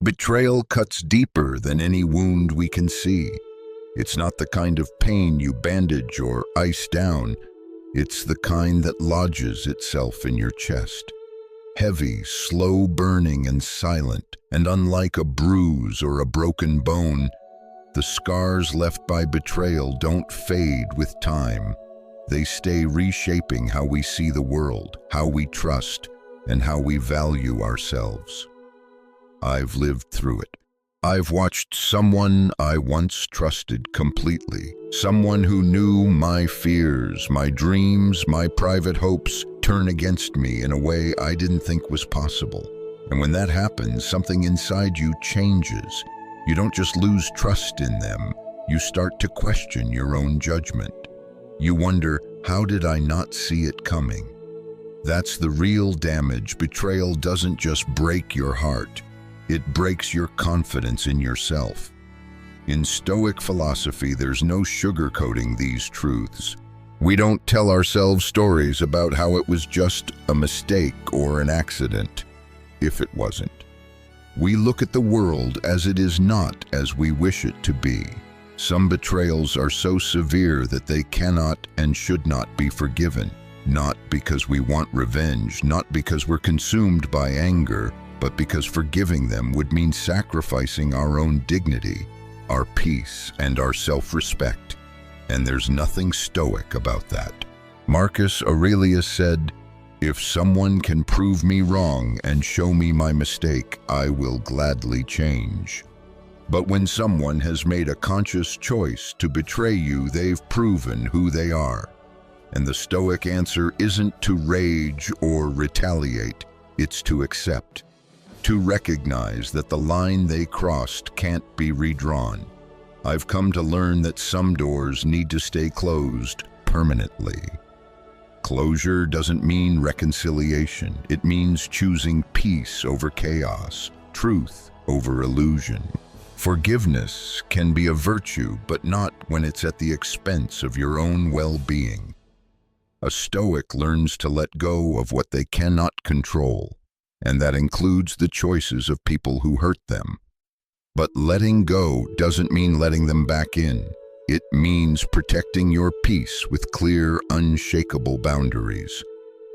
Betrayal cuts deeper than any wound we can see. It's not the kind of pain you bandage or ice down. It's the kind that lodges itself in your chest. Heavy, slow burning and silent, and unlike a bruise or a broken bone, the scars left by betrayal don't fade with time. They stay reshaping how we see the world, how we trust, and how we value ourselves. I've lived through it. I've watched someone I once trusted completely, someone who knew my fears, my dreams, my private hopes, turn against me in a way I didn't think was possible. And when that happens, something inside you changes. You don't just lose trust in them, you start to question your own judgment. You wonder, how did I not see it coming? That's the real damage. Betrayal doesn't just break your heart. It breaks your confidence in yourself. In Stoic philosophy, there's no sugarcoating these truths. We don't tell ourselves stories about how it was just a mistake or an accident, if it wasn't. We look at the world as it is not as we wish it to be. Some betrayals are so severe that they cannot and should not be forgiven, not because we want revenge, not because we're consumed by anger, but because forgiving them would mean sacrificing our own dignity, our peace, and our self-respect. And there's nothing stoic about that. Marcus Aurelius said, "If someone can prove me wrong and show me my mistake, I will gladly change." But when someone has made a conscious choice to betray you, they've proven who they are. And the Stoic answer isn't to rage or retaliate, it's to accept. To recognize that the line they crossed can't be redrawn. I've come to learn that some doors need to stay closed permanently. Closure doesn't mean reconciliation. It means choosing peace over chaos, truth over illusion. Forgiveness can be a virtue, but not when it's at the expense of your own well-being. A Stoic learns to let go of what they cannot control, and that includes the choices of people who hurt them. But letting go doesn't mean letting them back in. It means protecting your peace with clear, unshakable boundaries.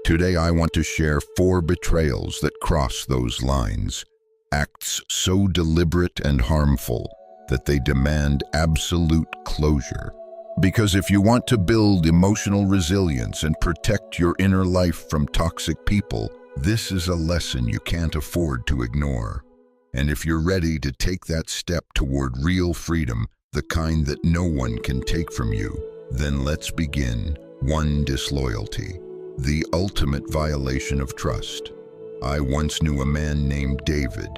Today I want to share 4 betrayals that cross those lines, acts so deliberate and harmful that they demand absolute closure. Because if you want to build emotional resilience and protect your inner life from toxic people, this is a lesson you can't afford to ignore. And if you're ready to take that step toward real freedom, the kind that no one can take from you, then let's begin. 1. Disloyalty, the ultimate violation of trust. I once knew a man named David.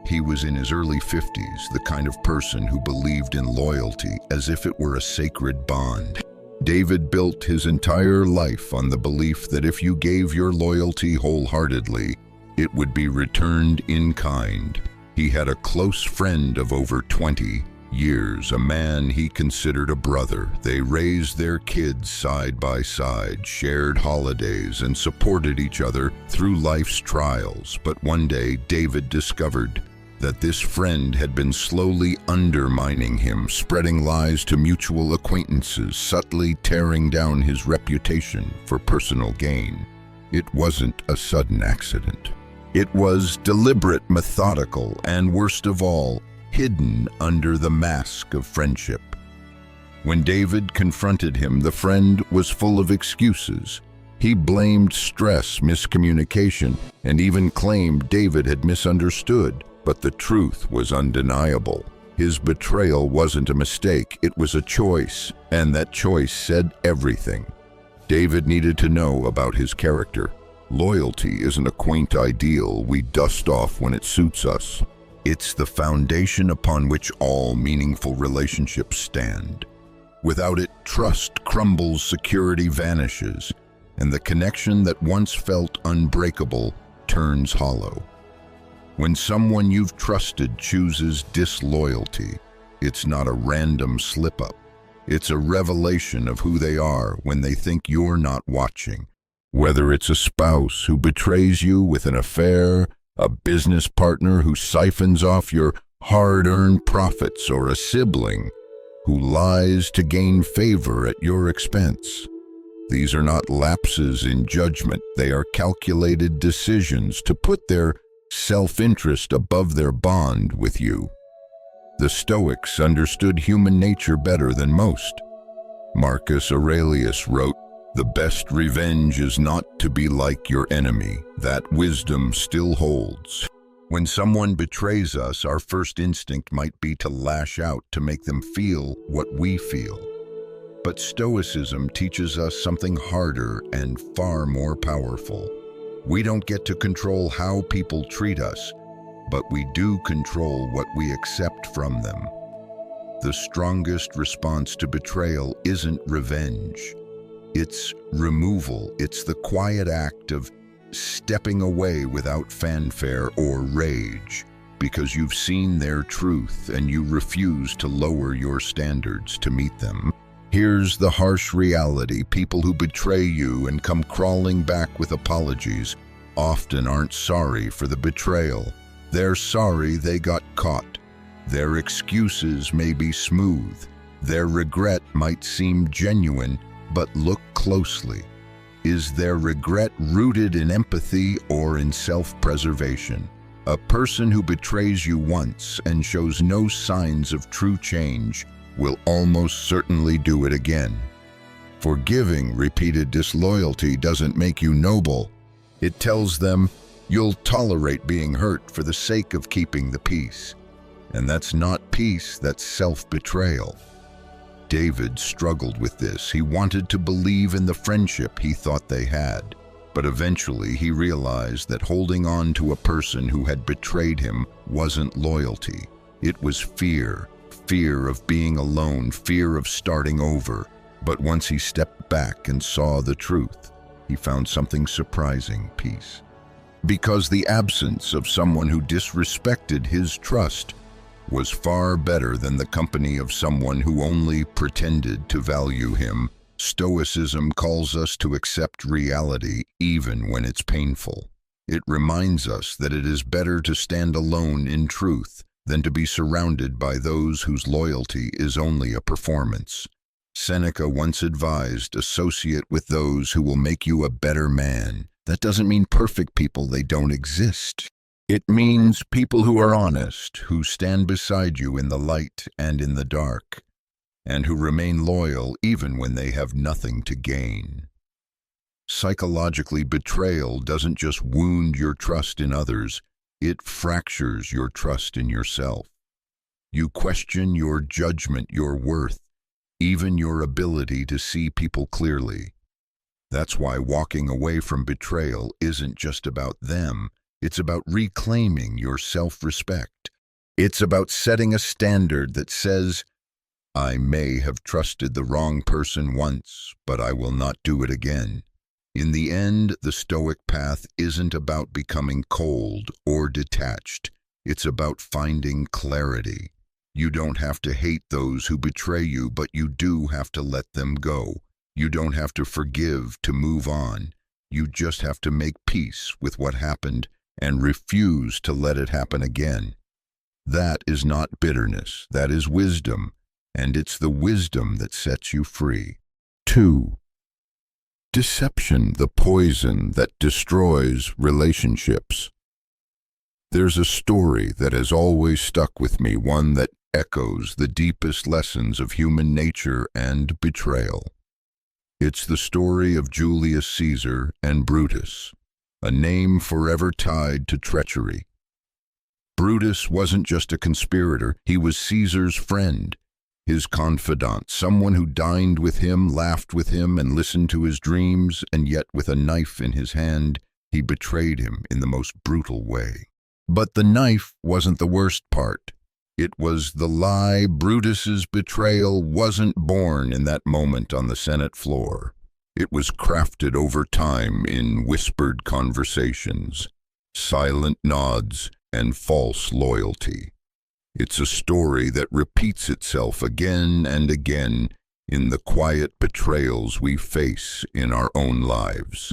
He was in his early 50s, the kind of person who believed in loyalty as if it were a sacred bond. David built his entire life on the belief that if you gave your loyalty wholeheartedly, it would be returned in kind. He had a close friend of over 20 years, a man he considered a brother. They raised their kids side by side, shared holidays, and supported each other through life's trials. But one day, David discovered that this friend had been slowly undermining him, spreading lies to mutual acquaintances, subtly tearing down his reputation for personal gain. It wasn't a sudden accident. It was deliberate, methodical, and worst of all, hidden under the mask of friendship. When David confronted him, the friend was full of excuses. He blamed stress, miscommunication, and even claimed David had misunderstood. But the truth was undeniable. His betrayal wasn't a mistake, it was a choice, and that choice said everything. David needed to know about his character. Loyalty isn't a quaint ideal we dust off when it suits us. It's the foundation upon which all meaningful relationships stand. Without it, trust crumbles, security vanishes, and the connection that once felt unbreakable turns hollow. When someone you've trusted chooses disloyalty, it's not a random slip-up. It's a revelation of who they are when they think you're not watching. Whether it's a spouse who betrays you with an affair, a business partner who siphons off your hard-earned profits, or a sibling who lies to gain favor at your expense. These are not lapses in judgment. They are calculated decisions to put their self-interest above their bond with you. The Stoics understood human nature better than most. Marcus Aurelius wrote, "The best revenge is not to be like your enemy. That wisdom still holds." When someone betrays us, our first instinct might be to lash out to make them feel what we feel. But Stoicism teaches us something harder and far more powerful. We don't get to control how people treat us, but we do control what we accept from them. The strongest response to betrayal isn't revenge. It's removal. It's the quiet act of stepping away without fanfare or rage, because you've seen their truth and you refuse to lower your standards to meet them. Here's the harsh reality. People who betray you and come crawling back with apologies often aren't sorry for the betrayal. They're sorry they got caught. Their excuses may be smooth. Their regret might seem genuine, but look closely. Is their regret rooted in empathy or in self-preservation? A person who betrays you once and shows no signs of true change will almost certainly do it again. Forgiving repeated disloyalty doesn't make you noble. It tells them you'll tolerate being hurt for the sake of keeping the peace. And that's not peace, that's self-betrayal. David struggled with this. He wanted to believe in the friendship he thought they had, but eventually he realized that holding on to a person who had betrayed him wasn't loyalty. It was fear. Fear of being alone, fear of starting over. But once he stepped back and saw the truth, he found something surprising: peace. Because the absence of someone who disrespected his trust was far better than the company of someone who only pretended to value him. Stoicism calls us to accept reality even when it's painful. It reminds us that it is better to stand alone in truth than to be surrounded by those whose loyalty is only a performance. Seneca once advised, "Associate with those who will make you a better man." That doesn't mean perfect people, they don't exist. It means people who are honest, who stand beside you in the light and in the dark, and who remain loyal even when they have nothing to gain. Psychologically, betrayal doesn't just wound your trust in others, it fractures your trust in yourself. You question your judgment, your worth, even your ability to see people clearly. That's why walking away from betrayal isn't just about them. It's about reclaiming your self-respect. It's about setting a standard that says, "I may have trusted the wrong person once, but I will not do it again." In the end, the Stoic path isn't about becoming cold or detached. It's about finding clarity. You don't have to hate those who betray you, but you do have to let them go. You don't have to forgive to move on. You just have to make peace with what happened and refuse to let it happen again. That is not bitterness, that is wisdom, and it's the wisdom that sets you free. 2. Deception, the poison that destroys relationships. There's a story that has always stuck with me, one that echoes the deepest lessons of human nature and betrayal. It's the story of Julius Caesar and Brutus, a name forever tied to treachery. Brutus wasn't just a conspirator, he was Caesar's friend, his confidant, someone who dined with him, laughed with him, and listened to his dreams, and yet with a knife in his hand, he betrayed him in the most brutal way. But the knife wasn't the worst part. It was the lie. Brutus's betrayal wasn't born in that moment on the Senate floor. It was crafted over time in whispered conversations, silent nods, and false loyalty. It's a story that repeats itself again and again in the quiet betrayals we face in our own lives.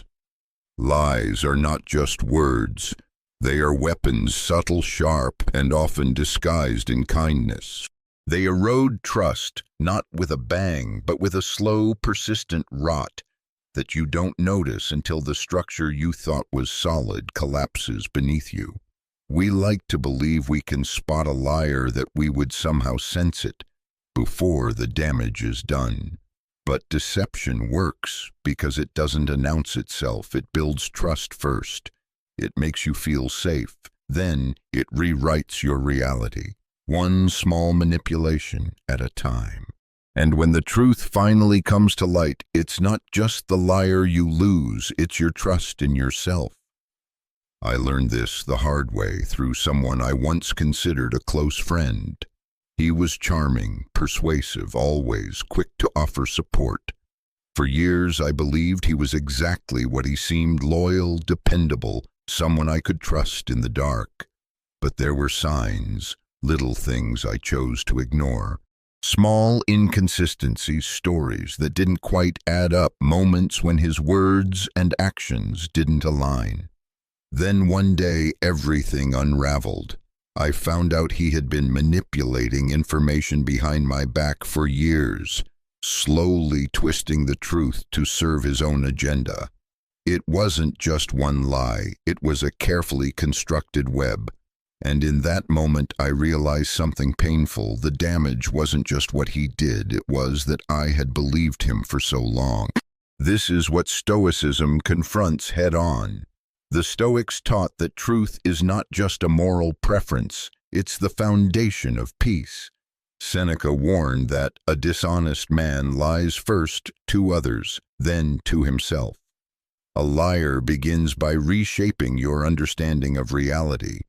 Lies are not just words, They are weapons, subtle, sharp, and often disguised in kindness. They erode trust, not with a bang, but with a slow, persistent rot that you don't notice until the structure you thought was solid collapses beneath you. We like to believe we can spot a liar, that we would somehow sense it before the damage is done. But deception works because it doesn't announce itself. It builds trust first. It makes you feel safe. Then it rewrites your reality, one small manipulation at a time. And when the truth finally comes to light, it's not just the liar you lose, it's your trust in yourself. I learned this the hard way through someone I once considered a close friend. He was charming, persuasive, always quick to offer support. For years I believed he was exactly what he seemed: loyal, dependable, someone I could trust in the dark. But there were signs, little things I chose to ignore. Small inconsistencies, stories that didn't quite add up, moments when his words and actions didn't align. Then one day everything unraveled. I found out he had been manipulating information behind my back for years, slowly twisting the truth to serve his own agenda. It wasn't just one lie, it was a carefully constructed web. And in that moment I realized something painful. The damage wasn't just what he did, it was that I had believed him for so long. This is what Stoicism confronts head-on. The Stoics taught that truth is not just a moral preference, it's the foundation of peace. Seneca warned that a dishonest man lies first to others, then to himself. A liar begins by reshaping your understanding of reality,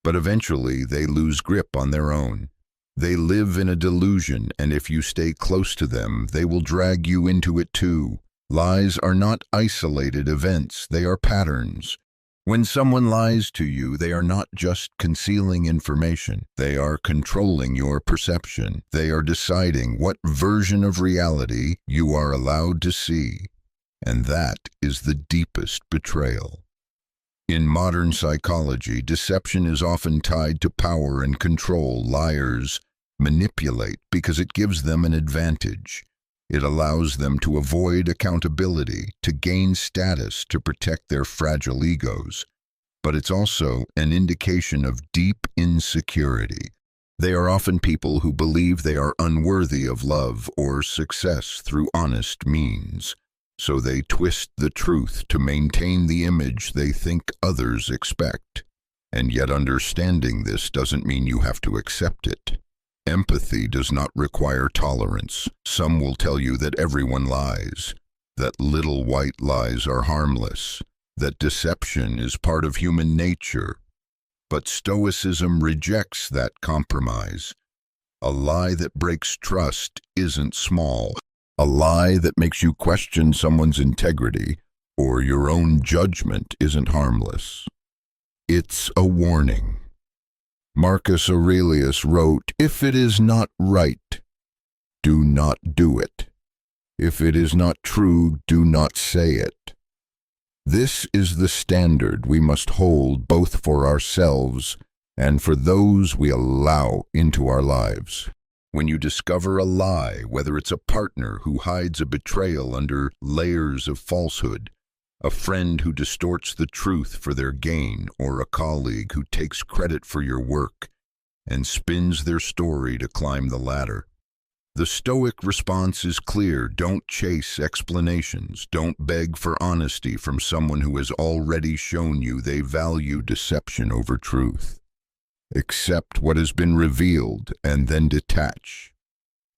but eventually they lose grip on their own. They live in a delusion, and if you stay close to them, they will drag you into it too. Lies are not isolated events, they are patterns. When someone lies to you, they are not just concealing information. They are controlling your perception. They are deciding what version of reality you are allowed to see. And that is the deepest betrayal. In modern psychology, deception is often tied to power and control. Liars manipulate because it gives them an advantage. It allows them to avoid accountability, to gain status, to protect their fragile egos. But it's also an indication of deep insecurity. They are often people who believe they are unworthy of love or success through honest means. So they twist the truth to maintain the image they think others expect. And yet understanding this doesn't mean you have to accept it. Empathy does not require tolerance. Some will tell you that everyone lies, that little white lies are harmless, that deception is part of human nature. But Stoicism rejects that compromise. A lie that breaks trust isn't small. A lie that makes you question someone's integrity or your own judgment isn't harmless. It's a warning. Marcus Aurelius wrote, "If it is not right, do not do it. If it is not true, do not say it." This is the standard we must hold both for ourselves and for those we allow into our lives. When you discover a lie, whether it's a partner who hides a betrayal under layers of falsehood, a friend who distorts the truth for their gain, or a colleague who takes credit for your work and spins their story to climb the ladder, the Stoic response is clear. Don't chase explanations. Don't beg for honesty from someone who has already shown you they value deception over truth. Accept what has been revealed and then detach.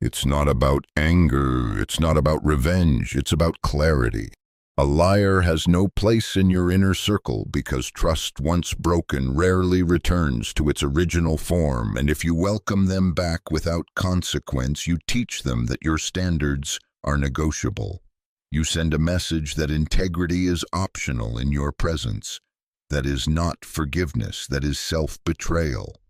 It's not about anger, it's not about revenge, it's about clarity. A liar has no place in your inner circle because trust once broken rarely returns to its original form, and if you welcome them back without consequence, you teach them that your standards are negotiable. You send a message that integrity is optional in your presence. That is not forgiveness, that is self-betrayal.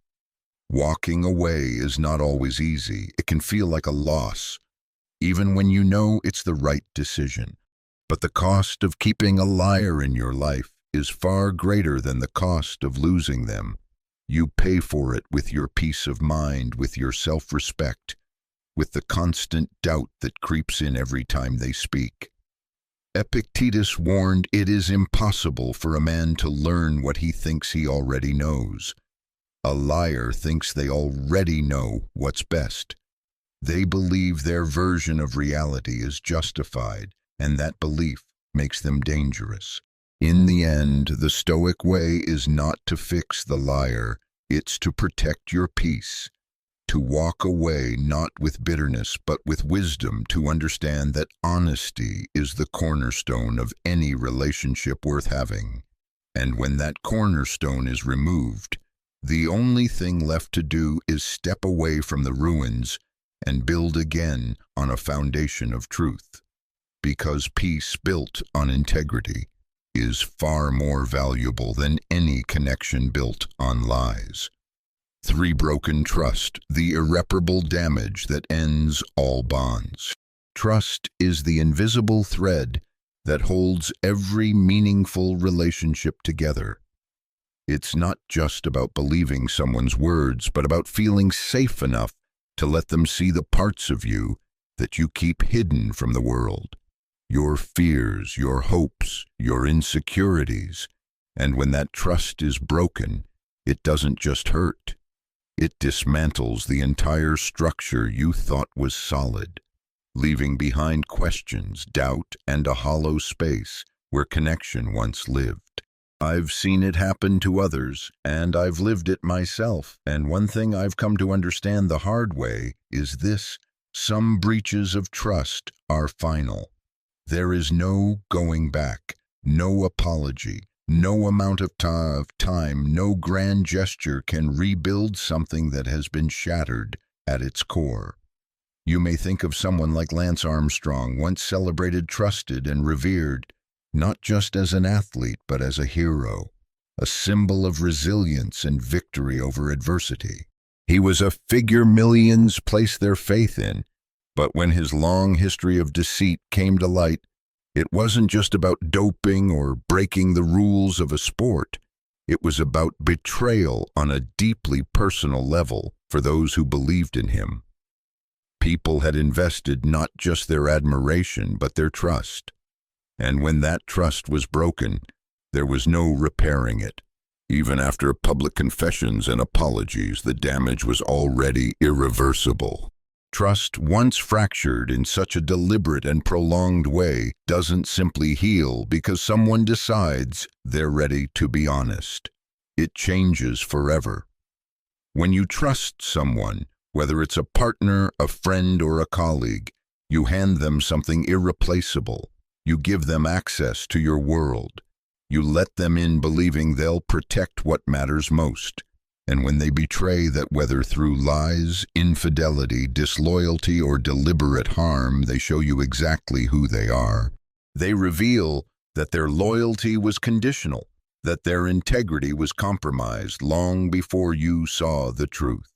Walking away is not always easy. It can feel like a loss, even when you know it's the right decision. But the cost of keeping a liar in your life is far greater than the cost of losing them. You pay for it with your peace of mind, with your self-respect, with the constant doubt that creeps in every time they speak. Epictetus warned it is impossible for a man to learn what he thinks he already knows. A liar thinks they already know what's best. They believe their version of reality is justified, and that belief makes them dangerous. In the end, the Stoic way is not to fix the liar, it's to protect your peace. To walk away not with bitterness but with wisdom, to understand that honesty is the cornerstone of any relationship worth having. And when that cornerstone is removed, the only thing left to do is step away from the ruins and build again on a foundation of truth. Because peace built on integrity is far more valuable than any connection built on lies. 3. Broken trust, the irreparable damage that ends all bonds. Trust is the invisible thread that holds every meaningful relationship together. It's not just about believing someone's words, but about feeling safe enough to let them see the parts of you that you keep hidden from the world. Your fears, your hopes, your insecurities. And when that trust is broken, it doesn't just hurt. It dismantles the entire structure you thought was solid, leaving behind questions, doubt, and a hollow space where connection once lived. I've seen it happen to others, and I've lived it myself, and one thing I've come to understand the hard way is this: some breaches of trust are final. There is no going back, no apology, no amount of time, no grand gesture can rebuild something that has been shattered at its core. You may think of someone like Lance Armstrong, once celebrated, trusted, and revered, not just as an athlete, but as a hero, a symbol of resilience and victory over adversity. He was a figure millions placed their faith in, but when his long history of deceit came to light, it wasn't just about doping or breaking the rules of a sport. It was about betrayal on a deeply personal level for those who believed in him. People had invested not just their admiration, but their trust. And when that trust was broken, there was no repairing it. Even after public confessions and apologies, the damage was already irreversible. Trust, once fractured in such a deliberate and prolonged way, doesn't simply heal because someone decides they're ready to be honest. It changes forever. When you trust someone, whether it's a partner, a friend, or a colleague, you hand them something irreplaceable. You give them access to your world. You let them in believing they'll protect what matters most. And when they betray that, whether through lies, infidelity, disloyalty, or deliberate harm, they show you exactly who they are. They reveal that their loyalty was conditional, that their integrity was compromised long before you saw the truth.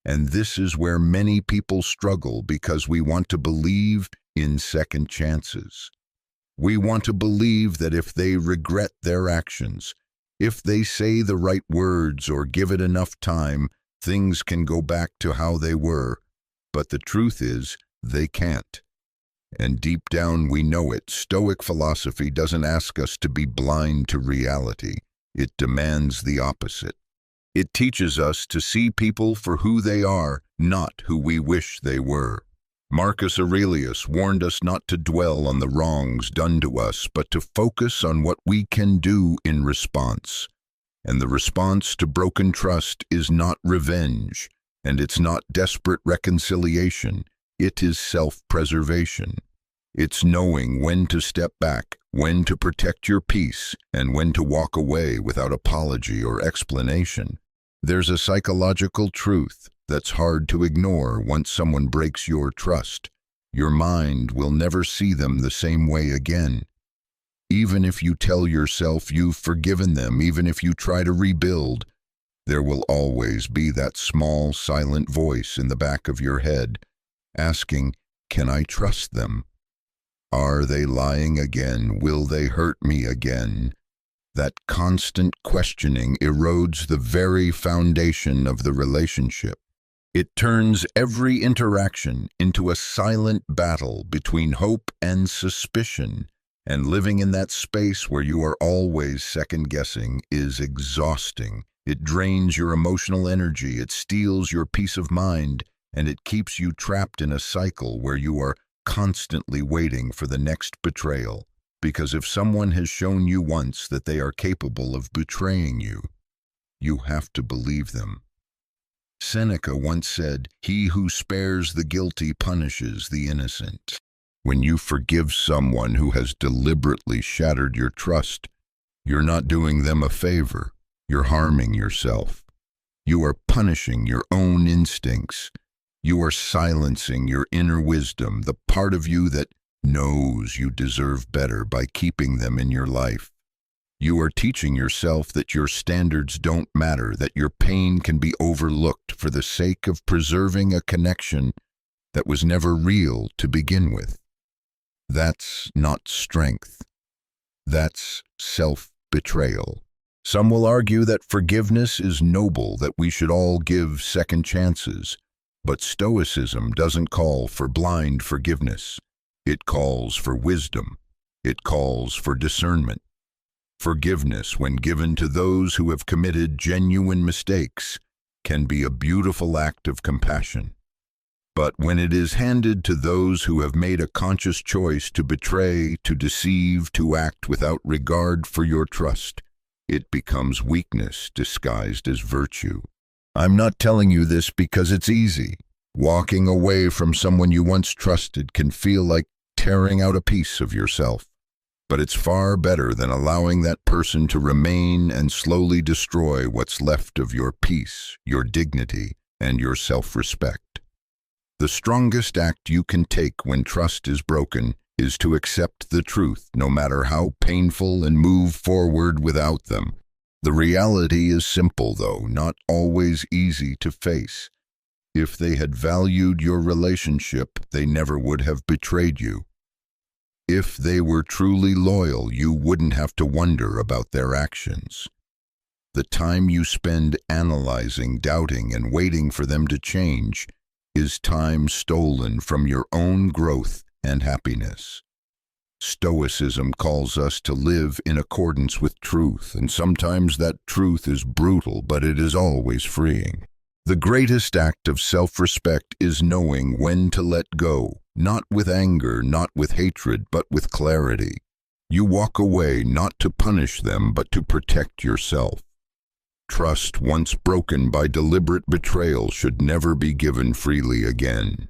And this is where many people struggle, because we want to believe in second chances. We want to believe that if they regret their actions, if they say the right words or give it enough time, things can go back to how they were. But the truth is, they can't. And deep down we know it. Stoic philosophy doesn't ask us to be blind to reality. It demands the opposite. It teaches us to see people for who they are, not who we wish they were. Marcus Aurelius warned us not to dwell on the wrongs done to us, but to focus on what we can do in response. And the response to broken trust is not revenge, and it's not desperate reconciliation. It is self-preservation. It's knowing when to step back, when to protect your peace, and when to walk away without apology or explanation. There's a psychological truth that's hard to ignore. Once someone breaks your trust, your mind will never see them the same way again. Even if you tell yourself you've forgiven them, even if you try to rebuild, there will always be that small, silent voice in the back of your head asking, can I trust them? Are they lying again? Will they hurt me again? That constant questioning erodes the very foundation of the relationship. It turns every interaction into a silent battle between hope and suspicion, and living in that space where you are always second-guessing is exhausting. It drains your emotional energy, it steals your peace of mind, and it keeps you trapped in a cycle where you are constantly waiting for the next betrayal. Because if someone has shown you once that they are capable of betraying you, you have to believe them. Seneca once said, "He who spares the guilty punishes the innocent." When you forgive someone who has deliberately shattered your trust, you're not doing them a favor, you're harming yourself. You are punishing your own instincts. You are silencing your inner wisdom, the part of you that knows you deserve better, by keeping them in your life. You are teaching yourself that your standards don't matter, that your pain can be overlooked for the sake of preserving a connection that was never real to begin with. That's not strength. That's self-betrayal. Some will argue that forgiveness is noble, that we should all give second chances. But Stoicism doesn't call for blind forgiveness. It calls for wisdom. It calls for discernment. Forgiveness, when given to those who have committed genuine mistakes, can be a beautiful act of compassion. But when it is handed to those who have made a conscious choice to betray, to deceive, to act without regard for your trust, it becomes weakness disguised as virtue. I'm not telling you this because it's easy. Walking away from someone you once trusted can feel like tearing out a piece of yourself. But it's far better than allowing that person to remain and slowly destroy what's left of your peace, your dignity, and your self-respect. The strongest act you can take when trust is broken is to accept the truth, no matter how painful, and move forward without them. The reality is simple, though not always easy to face. If they had valued your relationship, they never would have betrayed you. If they were truly loyal, you wouldn't have to wonder about their actions. The time you spend analyzing, doubting, and waiting for them to change is time stolen from your own growth and happiness. Stoicism calls us to live in accordance with truth, and sometimes that truth is brutal, but it is always freeing. The greatest act of self-respect is knowing when to let go, not with anger, not with hatred, but with clarity. You walk away not to punish them, but to protect yourself. Trust once broken by deliberate betrayal should never be given freely again.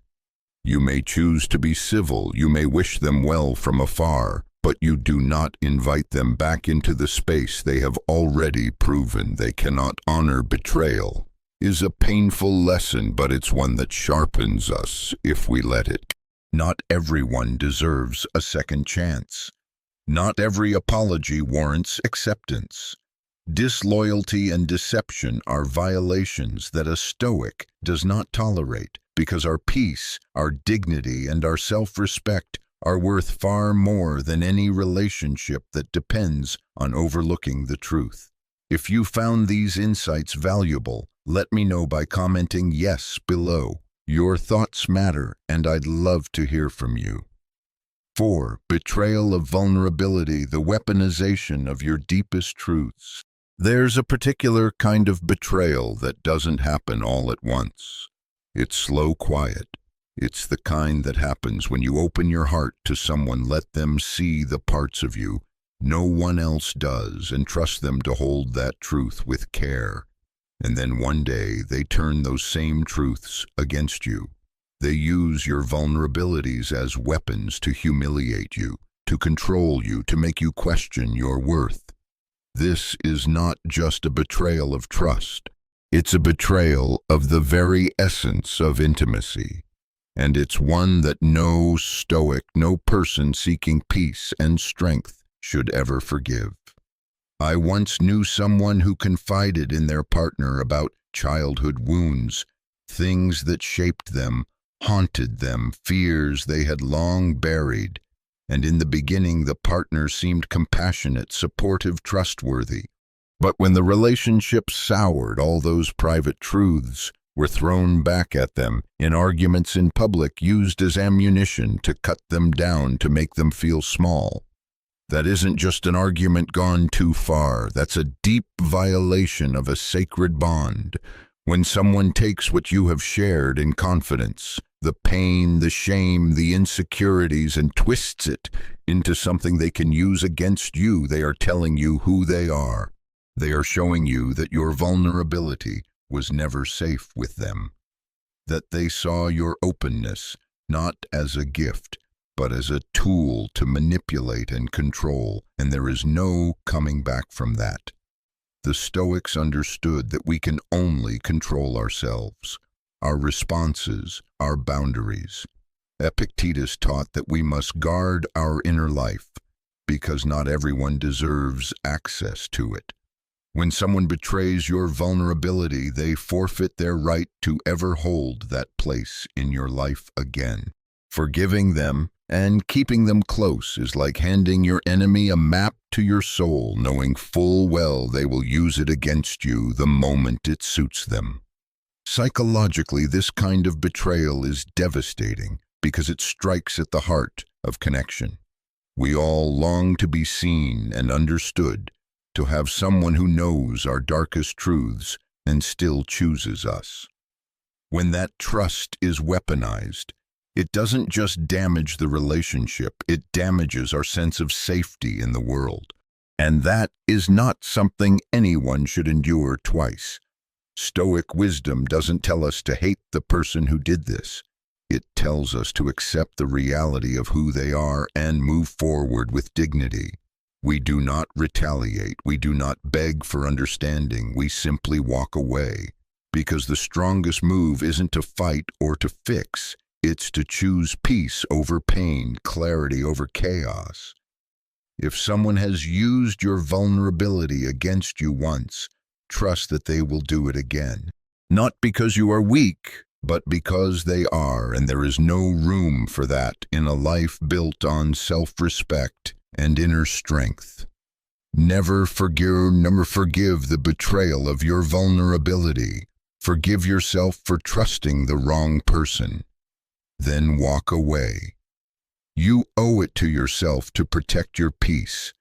You may choose to be civil, you may wish them well from afar, but you do not invite them back into the space they have already proven they cannot honor. Betrayal is a painful lesson, but it's one that sharpens us if we let it. Not everyone deserves a second chance. Not every apology warrants acceptance. Disloyalty and deception are violations that a Stoic does not tolerate, because our peace, our dignity, and our self-respect are worth far more than any relationship that depends on overlooking the truth. If you found these insights valuable, let me know by commenting yes below. Your thoughts matter, and I'd love to hear from you. 4. Betrayal of vulnerability, the weaponization of your deepest truths. There's a particular kind of betrayal that doesn't happen all at once. It's slow, quiet. It's the kind that happens when you open your heart to someone, let them see the parts of you no one else does, and trust them to hold that truth with care. And then one day they turn those same truths against you. They use your vulnerabilities as weapons to humiliate you, to control you, to make you question your worth. This is not just a betrayal of trust. It's a betrayal of the very essence of intimacy. And it's one that no Stoic, no person seeking peace and strength should ever forgive. I once knew someone who confided in their partner about childhood wounds, things that shaped them, haunted them, fears they had long buried, and in the beginning the partner seemed compassionate, supportive, trustworthy. But when the relationship soured, all those private truths were thrown back at them in arguments in public, used as ammunition to cut them down, to make them feel small. That isn't just an argument gone too far. That's a deep violation of a sacred bond. When someone takes what you have shared in confidence, the pain, the shame, the insecurities, and twists it into something they can use against you, they are telling you who they are. They are showing you that your vulnerability was never safe with them, that they saw your openness not as a gift, but as a tool to manipulate and control, and there is no coming back from that. The Stoics understood that we can only control ourselves, our responses, our boundaries. Epictetus taught that we must guard our inner life, because not everyone deserves access to it. When someone betrays your vulnerability, they forfeit their right to ever hold that place in your life again. Forgiving them and keeping them close is like handing your enemy a map to your soul, knowing full well they will use it against you the moment it suits them. Psychologically, this kind of betrayal is devastating because it strikes at the heart of connection. We all long to be seen and understood, to have someone who knows our darkest truths and still chooses us. When that trust is weaponized, it doesn't just damage the relationship, it damages our sense of safety in the world. And that is not something anyone should endure twice. Stoic wisdom doesn't tell us to hate the person who did this. It tells us to accept the reality of who they are and move forward with dignity. We do not retaliate. We do not beg for understanding. We simply walk away. Because the strongest move isn't to fight or to fix. It's to choose peace over pain, clarity over chaos. If someone has used your vulnerability against you once, trust that they will do it again. Not because you are weak, but because they are, and there is no room for that in a life built on self-respect and inner strength. Never forgive the betrayal of your vulnerability. Forgive yourself for trusting the wrong person. Then walk away. You owe it to yourself to protect your peace,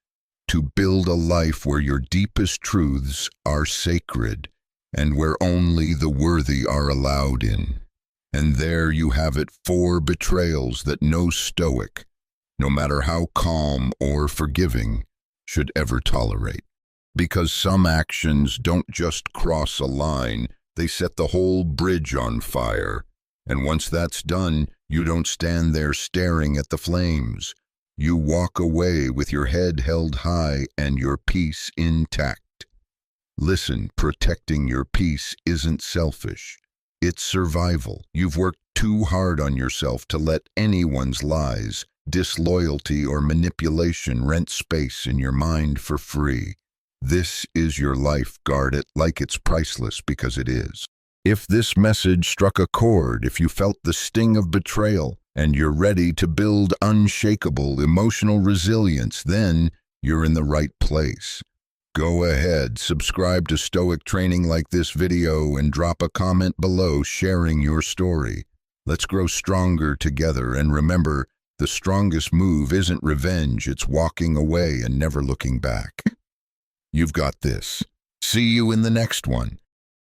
to build a life where your deepest truths are sacred and where only the worthy are allowed in. And there you have it, 4 betrayals that no Stoic, no matter how calm or forgiving, should ever tolerate. Because some actions don't just cross a line, they set the whole bridge on fire. And once that's done, you don't stand there staring at the flames. You walk away with your head held high and your peace intact. Listen, protecting your peace isn't selfish. It's survival. You've worked too hard on yourself to let anyone's lies, disloyalty, or manipulation rent space in your mind for free. This is your life. Guard it like it's priceless, because it is. If this message struck a chord, if you felt the sting of betrayal, and you're ready to build unshakable emotional resilience, then you're in the right place. Go ahead, subscribe to Stoic Training, like this video, and drop a comment below sharing your story. Let's grow stronger together, and remember, the strongest move isn't revenge, it's walking away and never looking back. You've got this. See you in the next one.